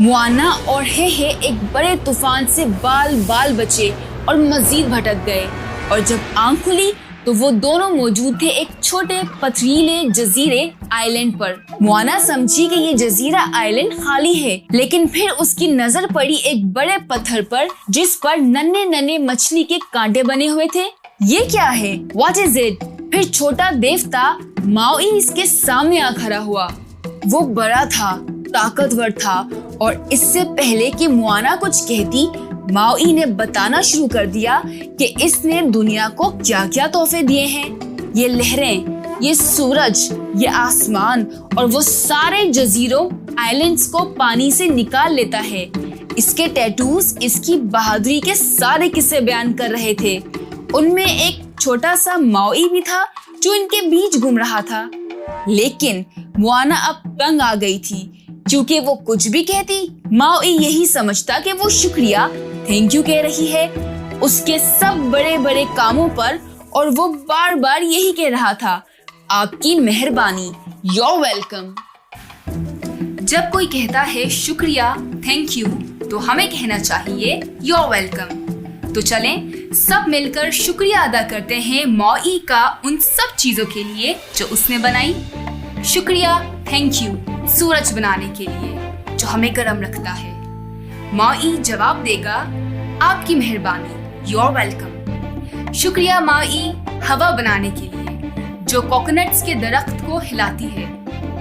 मुआना और हे एक बड़े तूफान से बाल बाल बचे और मजीद भटक गए, और जब आंख खुली तो वो दोनों मौजूद थे एक छोटे पथरीले जजीरे आइलैंड पर। मुआना समझी कि ये जजीरा आइलैंड खाली है, लेकिन फिर उसकी नजर पड़ी एक बड़े पत्थर पर जिस पर नन्हे नन्हे मछली के कांटे बने हुए थे। ये क्या है? What is it? फिर छोटा देवता माओई इसके सामने आ खड़ा हुआ। वो बड़ा था, ताकतवर था, और इससे पहले कि मुआना कुछ कहती, माओई ने बताना शुरू कर दिया कि इसने दुनिया को क्या क्या तोहफे दिए हैं। ये लहरें, ये सूरज, ये आसमान और वो सारे जजीरों आइलैंड्स को पानी से निकाल लेता है। इसके टैटूज इसकी बहादुरी के सारे किस्से बयान कर रहे थे। उनमें एक छोटा सा माओई भी था जो इनके बीच घूम रहा था। लेकिन मुआना अब तंग आ गई थी, क्योंकि वो कुछ भी कहती, माओई यही समझता कि वो शुक्रिया, थैंक यू कह रही है उसके सब बड़े बड़े कामों पर, और वो बार बार यही कह रहा था, आपकी मेहरबानी, योर वेलकम। जब कोई कहता है शुक्रिया, थैंक यू, तो हमें कहना चाहिए योर वेलकम। तो चलें सब मिलकर शुक्रिया अदा करते हैं माओई का उन सब चीजों के लिए जो उसने बनाई। शुक्रिया, थैंक यू, सूरज बनाने के लिए जो हमें गर्म रखता है। माओई जवाब देगा, आपकी मेहरबानी, योर वेलकम। शुक्रिया माओई, हवा बनाने के लिए जो कोकोनट्स के दरख्त को हिलाती है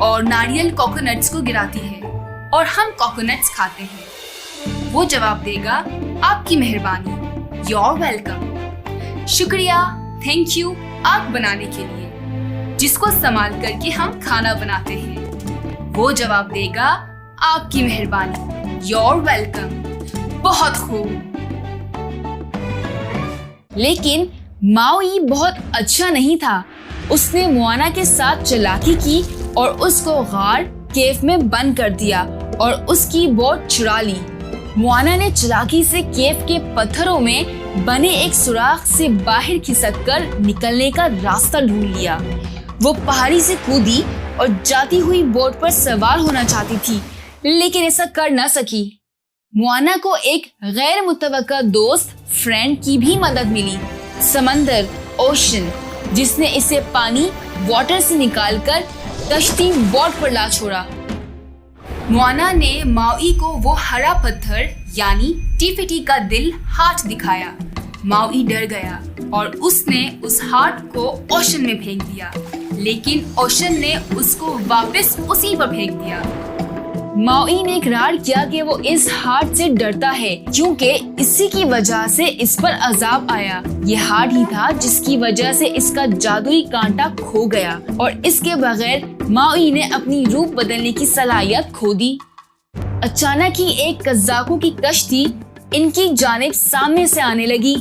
और नारियल कोकोनट्स को गिराती है और हम कोकोनट्स खाते हैं। वो जवाब देगा, आपकी मेहरबानी, योर वेलकम। शुक्रिया, थैंक यू, आग बनाने के लिए जिसको संभाल करके हम खाना बनाते हैं। वो जवाब देगा, आपकी मेहरबानी, योर वेलकम। बहुत खूब। लेकिन माओई बहुत अच्छा नहीं था। उसने मुआना के साथ चालाकी की और उसको गार केव में बंद कर दिया और उसकी बोट चुरा ली। मुआना ने चालाकी से केव के पत्थरों में बने एक सुराख से बाहर खिसककर निकलने का रास्ता ढूंढ लिया। वो पहाड़ी से कूदी और जाती हुई बोट पर सवार होना चाहती थी, लेकिन ऐसा कर न सकी। मुआना को एक गैर मुतवक्का दोस्त फ्रेंड की भी मदद मिली, समंदर, ओशन, जिसने इसे पानी वाटर से निकालकर कश्ती बोट पर ला छोड़ा। मुआना ने माओई को वो हरा पत्थर यानी टीफिटी का दिल हार्ट दिखाया। माओई डर गया और उसने उस हार्ट को ओशन में फेंक दिया, लेकिन ओशन ने उसको वापस उसी पर फेंक दिया। माओई ने इकरार किया कि वो इस हार्ट से डरता है क्योंकि इसी की वजह से इस पर अजाब आया। ये हार्ट ही था जिसकी वजह से इसका जादुई कांटा खो गया और इसके बगैर माओई ने अपनी रूप बदलने की सलाहियत खो दी। अचानक ही एक कज़ाकों की कश्ती इनकी जानिब सामने से आने लगी।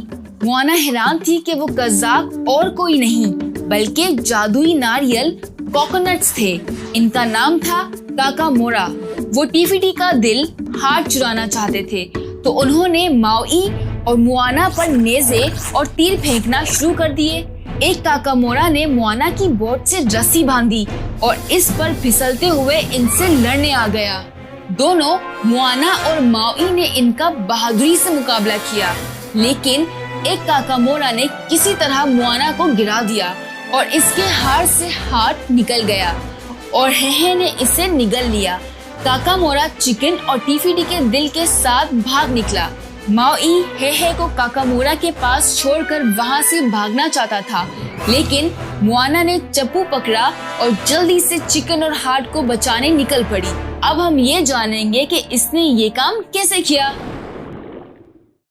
मुआना हैरान थी कि वो कज़ाक और कोई नहीं बल्कि जादुई नारियल कोकोनट्स थे। इनका नाम था काकामोरा। वो टीफिटी का दिल हार्ट चुराना चाहते थे, तो उन्होंने माओई और मुआना पर नेज़े और तीर फेंकना शुरू कर दिए। एक काकामोरा ने मुआना की बोट से रस्सी बांधी और इस पर फिसलते हुए इनसे लड़ने आ गया। दोनों मुआना और माओई ने इनका बहादुरी से मुकाबला किया, लेकिन एक काकामोरा ने किसी तरह मुआना को गिरा दिया और इसके हाथ से हाथ निकल गया और हेहे ने इसे निगल लिया। काकामोरा चिकन और टीफिटी के दिल के साथ भाग निकला। माओई हेहे को काकामोरा के पास छोड़कर वहां से भागना चाहता था, लेकिन मुआना ने चप्पू पकड़ा और जल्दी से चिकन और हार्ट को बचाने निकल पड़ी। अब हम ये जानेंगे कि इसने ये काम कैसे किया।